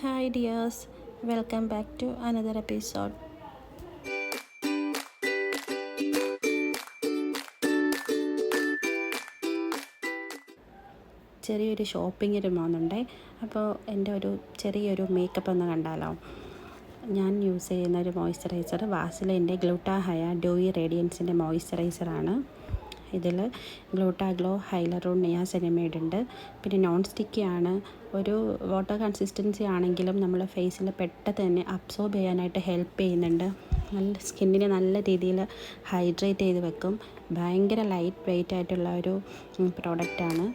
Hi dears, welcome back to another episode. ചെറിയൊരു ഷോപ്പിങ്ങിന് പോകുന്നുണ്ട്. അപ്പോൾ എൻ്റെ ഒരു ചെറിയൊരു മേക്കപ്പ് ഒന്ന് കണ്ടാലോ. ഞാൻ യൂസ് ചെയ്യുന്ന ഒരു മോയ്സ്ചറൈസർ വാസിലിൻ്റെ ഗ്ലൂട്ടാഹയ ഡ്യൂയി റേഡിയൻസിൻ്റെ മോയ്സ്ചറൈസറാണ്. ഇതിൽ ഗ്ലൂട്ടാഗ്ലോ ഹൈലറൂൺ നിയാസിനമൈഡ് ഉണ്ട്. പിന്നെ നോൺ സ്റ്റിക്കിയാണ്. ഒരു വാട്ടർ കൺസിസ്റ്റൻസി ആണെങ്കിലും നമ്മുടെ ഫേസിൽ പെട്ടെന്ന് തന്നെ അബ്സോർബ് ചെയ്യാനായിട്ട് ഹെൽപ്പ് ചെയ്യുന്നുണ്ട്. നല്ല സ്കിന്നിനെ നല്ല രീതിയിൽ ഹൈഡ്രേറ്റ് ചെയ്ത് വെക്കും. ഭയങ്കര ലൈറ്റ് വെയ്റ്റ് ആയിട്ടുള്ള ഒരു പ്രോഡക്റ്റാണ്.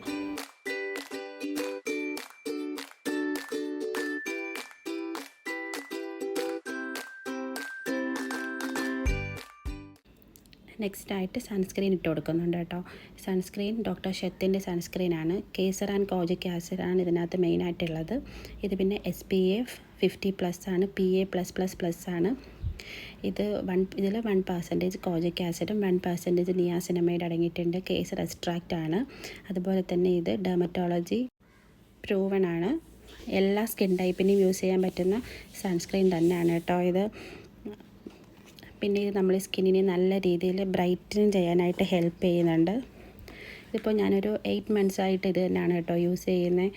നെക്സ്റ്റായിട്ട് സൺസ്ക്രീൻ ഇട്ട് കൊടുക്കുന്നുണ്ട് കേട്ടോ. സൺസ്ക്രീൻ ഡോക്ടർ ഷെത്തിൻ്റെ സൺസ്ക്രീനാണ്. കേസർ ആൻഡ് കോജിക് ആസിഡാണ് ഇതിനകത്ത് മെയിനായിട്ടുള്ളത്. ഇത് പിന്നെ SPF 50+ ആണ്, PA+++ ആണ്. ഇതിൽ 1% കോജിക് ആസിഡും 1% നിയാസിനമൈഡ് അടങ്ങിയിട്ടുണ്ട്. കേസർ എക്സ്ട്രാക്റ്റ് ആണ്. അതുപോലെ തന്നെ ഇത് ഡെർമറ്റോളജി പ്രൂവൺ ആണ്. എല്ലാ സ്കിൻ ടൈപ്പിനും യൂസ് ചെയ്യാൻ പറ്റുന്ന സൺസ്ക്രീൻ തന്നെയാണ് കേട്ടോ ഇത്. പിന്നെ ഇത് നമ്മുടെ സ്കിന്നിനെ നല്ല രീതിയിൽ ബ്രൈറ്റൻ ചെയ്യാനായിട്ട് ഹെൽപ്പ് ചെയ്യുന്നുണ്ട്. ഇതിപ്പോൾ ഞാനൊരു 8 months ആയിട്ട് ഇത് തന്നെയാണ് കേട്ടോ യൂസ് ചെയ്യുന്നത്.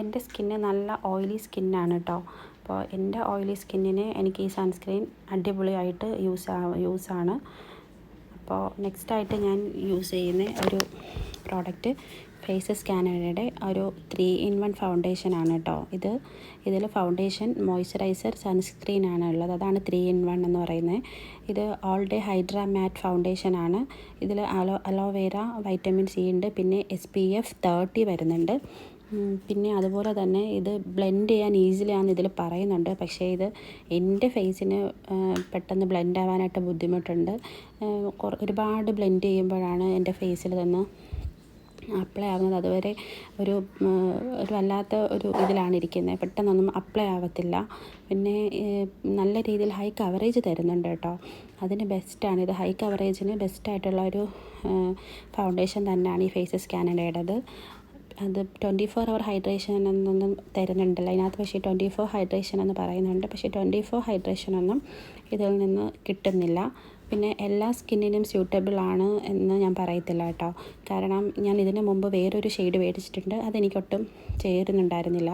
എൻ്റെ സ്കിന്ന് നല്ല ഓയിലി സ്കിന്നാണ് കേട്ടോ. അപ്പോൾ എൻ്റെ ഓയിലി സ്കിന്നിന് എനിക്ക് ഈ സൺസ്ക്രീൻ അടിപൊളിയായിട്ട് യൂസാണ്. അപ്പോൾ നെക്സ്റ്റായിട്ട് ഞാൻ യൂസ് ചെയ്യുന്ന ഒരു പ്രോഡക്റ്റ് ഫേസ് സ്കാനറുടെ ഒരു 3-in-1 ഫൗണ്ടേഷനാണ് കേട്ടോ. ഇതിൽ ഫൗണ്ടേഷൻ, മോയ്സ്ചറൈസർ, സൺസ്ക്രീനാണ് ഉള്ളത്. അതാണ് 3-in-1 എന്ന് പറയുന്നത്. ഇത് ഓൾ ഡേ ഹൈഡ്ര മാറ്റ് ഫൗണ്ടേഷനാണ്. ഇതിൽ അലോവേര, വൈറ്റമിൻ C ഉണ്ട്. പിന്നെ SPF 30 വരുന്നുണ്ട്. പിന്നെ അതുപോലെ തന്നെ ഇത് ബ്ലെൻഡ് ചെയ്യാൻ ഈസിലിയാണെന്ന് ഇതിൽ പറയുന്നുണ്ട്. പക്ഷേ ഇത് എൻ്റെ ഫേസിന് പെട്ടെന്ന് ബ്ലെൻഡ് ആവാനായിട്ട് ബുദ്ധിമുട്ടുണ്ട്. ഒരുപാട് ബ്ലെൻഡ് ചെയ്യുമ്പോഴാണ് എൻ്റെ ഫേസിൽ നിന്ന് അപ്ലൈ ആവുന്നത്. അതുവരെ ഒരു വല്ലാത്ത ഒരു ഇതിലാണ് ഇരിക്കുന്നത്. പെട്ടെന്നൊന്നും അപ്ലൈ ആവത്തില്ല. പിന്നെ നല്ല രീതിയിൽ ഹൈ കവറേജ് തരുന്നുണ്ട് കേട്ടോ. അതിന് ബെസ്റ്റാണ് ഇത്. ഹൈ കവറേജിന് ബെസ്റ്റായിട്ടുള്ള ഒരു ഫൗണ്ടേഷൻ തന്നെയാണ് ഈ ഫേസ് സ്കാനറുടേത്. അത് 24 hour ഹൈഡ്രേഷൻ എന്നൊന്നും തരുന്നുണ്ടല്ലോ അതിനകത്ത്. പക്ഷേ 24 ഹൈഡ്രേഷൻ എന്ന് പറയുന്നുണ്ട്. പക്ഷേ 24 ഹൈഡ്രേഷനൊന്നും ഇതിൽ നിന്ന് കിട്ടുന്നില്ല. പിന്നെ എല്ലാ സ്കിന്നിനും സ്യൂട്ടബിൾ ആണ് എന്ന് ഞാൻ പറയത്തില്ല കേട്ടോ. കാരണം ഞാൻ ഇതിന് മുമ്പ് വേറൊരു ഷെയ്ഡ് മേടിച്ചിട്ടുണ്ട്. അതെനിക്കൊട്ടും ചേരുന്നുണ്ടായിരുന്നില്ല.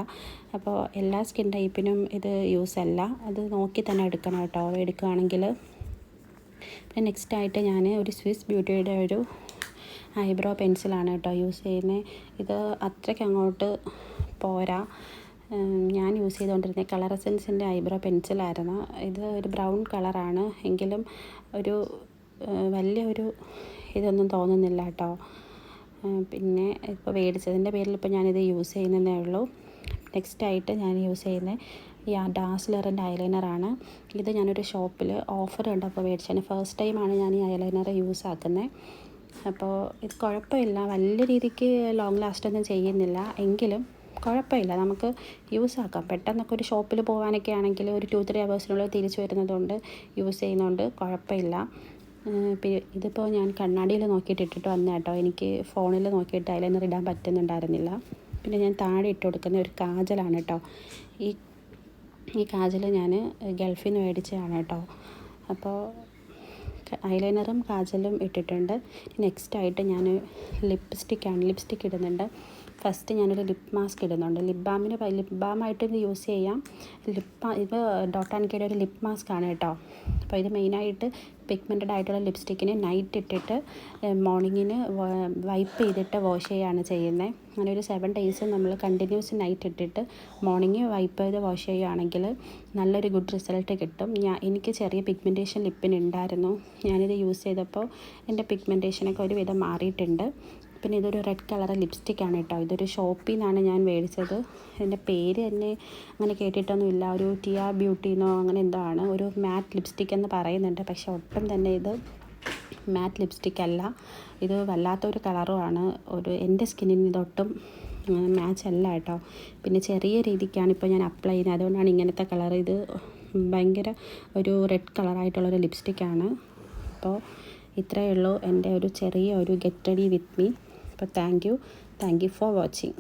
അപ്പോൾ എല്ലാ സ്കിൻ ടൈപ്പിനും ഇത് യൂസ് അല്ല. അത് നോക്കി തന്നെ എടുക്കണം കേട്ടോ എടുക്കുകയാണെങ്കിൽ. പിന്നെ നെക്സ്റ്റായിട്ട് ഞാൻ ഒരു സ്വിസ് ബ്യൂട്ടിയുടെ ഒരു ഐബ്രോ പെൻസിലാണ് കേട്ടോ യൂസ് ചെയ്യുന്നത്. ഇത് അത്രയ്ക്ക് അങ്ങോട്ട് പോരാ. ഞാൻ യൂസ് ചെയ്തുകൊണ്ടിരുന്നത് കളർ എസൻസിൻ്റെ ഐബ്രോ പെൻസിലായിരുന്നു. ഇത് ഒരു ബ്രൗൺ കളറാണ്. എങ്കിലും ഒരു വലിയൊരു ഇതൊന്നും തോന്നുന്നില്ല കേട്ടോ. പിന്നെ ഇപ്പോൾ മേടിച്ചതിൻ്റെ പേരിൽ ഇപ്പോൾ ഞാനിത് യൂസ് ചെയ്യുന്നതേ ഉള്ളൂ. നെക്സ്റ്റായിട്ട് ഞാൻ യൂസ് ചെയ്യുന്നത് ഈ ഡാസ്ലറിൻ്റെ ഐലൈനറാണ്. ഇത് ഞാനൊരു ഷോപ്പിൽ ഓഫർ കണ്ടപ്പോൾ മേടിച്ചാണ്. ഫസ്റ്റ് ടൈമാണ് ഞാൻ ഈ ഐലൈനർ യൂസ് ആക്കുന്നത്. അപ്പോൾ ഇത് കുഴപ്പമില്ല. വലിയ രീതിക്ക് ലോങ് ലാസ്റ്റൊന്നും ചെയ്യുന്നില്ല. എങ്കിലും കുഴപ്പമില്ല, നമുക്ക് യൂസ് ആക്കാം. പെട്ടെന്നൊക്കെ ഒരു ഷോപ്പിൽ പോകാനൊക്കെ ആണെങ്കിൽ ഒരു 2-3 hours തിരിച്ചു വരുന്നതുകൊണ്ട് യൂസ് ചെയ്യുന്നതുകൊണ്ട് കുഴപ്പമില്ല. ഇതിപ്പോൾ ഞാൻ കണ്ണാടിയിൽ നോക്കിയിട്ട് ഇട്ടിട്ട് വന്ന കേട്ടോ. എനിക്ക് ഫോണിൽ നോക്കിയിട്ട് ഐലൈനർ ഇടാൻ പറ്റുന്നുണ്ടായിരുന്നില്ല. പിന്നെ ഞാൻ താഴെ ഇട്ട് കൊടുക്കുന്ന ഒരു കാജലാണ് കേട്ടോ. ഈ കാജൽ ഞാൻ ഗൾഫിൽ നിന്ന് മേടിച്ചതാണ് കേട്ടോ. അപ്പോൾ ഐലൈനറും കാജലും ഇട്ടിട്ടുണ്ട്. നെക്സ്റ്റായിട്ട് ഞാൻ ലിപ്സ്റ്റിക്ക് ഇടുന്നുണ്ട്. ഫസ്റ്റ് ഞാനൊരു ലിപ്പ് മാസ്ക് ഇടുന്നുണ്ട്. ലിപ്പ് ബാമായിട്ട് ഇത് യൂസ് ചെയ്യാം. ഇത് ഡോട്ട് ആൻഡ് കെയുടെ ഒരു ലിപ്പ് മാസ്ക് ആണ് കേട്ടോ. അപ്പോൾ ഇത് മെയിനായിട്ട് പിഗ്മെൻറ്റഡ് ആയിട്ടുള്ള ലിപ്സ്റ്റിക്കിന് നൈറ്റ് ഇട്ടിട്ട് മോർണിംഗിന് വൈപ്പ് ചെയ്തിട്ട് വാഷ് ചെയ്യുകയാണ് ചെയ്യുന്നത്. അങ്ങനെ ഒരു 7 days നമ്മൾ കണ്ടിന്യൂസ് നൈറ്റ് ഇട്ടിട്ട് മോർണിംഗ് വൈപ്പ് ചെയ്ത് വാഷ് ചെയ്യുകയാണെങ്കിൽ നല്ലൊരു ഗുഡ് റിസൾട്ട് കിട്ടും. എനിക്ക് ചെറിയ പിഗ്മെൻറ്റേഷൻ ലിപ്പിനുണ്ടായിരുന്നു. ഞാനിത് യൂസ് ചെയ്തപ്പോൾ എൻ്റെ പിഗ്മെൻറ്റേഷനൊക്കെ ഒരുവിധം മാറിയിട്ടുണ്ട്. പിന്നെ ഇതൊരു റെഡ് കളർ ലിപ്സ്റ്റിക്കാണ് കേട്ടോ. ഇതൊരു ഷോപ്പിൽ നിന്നാണ് ഞാൻ മേടിച്ചത്. ഇതിൻ്റെ പേര് തന്നെ അങ്ങനെ കേട്ടിട്ടൊന്നുമില്ല. ഒരു ടിയ ബ്യൂട്ടിന്നോ അങ്ങനെ എന്തോ ആണ്. ഒരു മാറ്റ് ലിപ്സ്റ്റിക് എന്ന് പറയുന്നുണ്ട്. പക്ഷെ ഒട്ടും തന്നെ ഇത് മാറ്റ് ലിപ്സ്റ്റിക് അല്ല. ഇത് വല്ലാത്തൊരു കളറുമാണ്. എൻ്റെ സ്കിന്നിന് ഇതൊട്ടും മാച്ച് അല്ല കേട്ടോ. പിന്നെ ചെറിയ രീതിക്കാണ് ഇപ്പോൾ ഞാൻ അപ്ലൈ ചെയ്യുന്നത്. അതുകൊണ്ടാണ് ഇങ്ങനത്തെ കളർ. ഇത് ഭയങ്കര ഒരു റെഡ് കളറായിട്ടുള്ളൊരു ലിപ്സ്റ്റിക്കാണ്. അപ്പോൾ ഇത്രയേ ഉള്ളൂ എൻ്റെ ഒരു ചെറിയ ഒരു ഗെറ്റ് റെഡി വിത്ത് മീ. അപ്പോൾ താങ്ക് യു ഫോർ വാച്ചിങ്.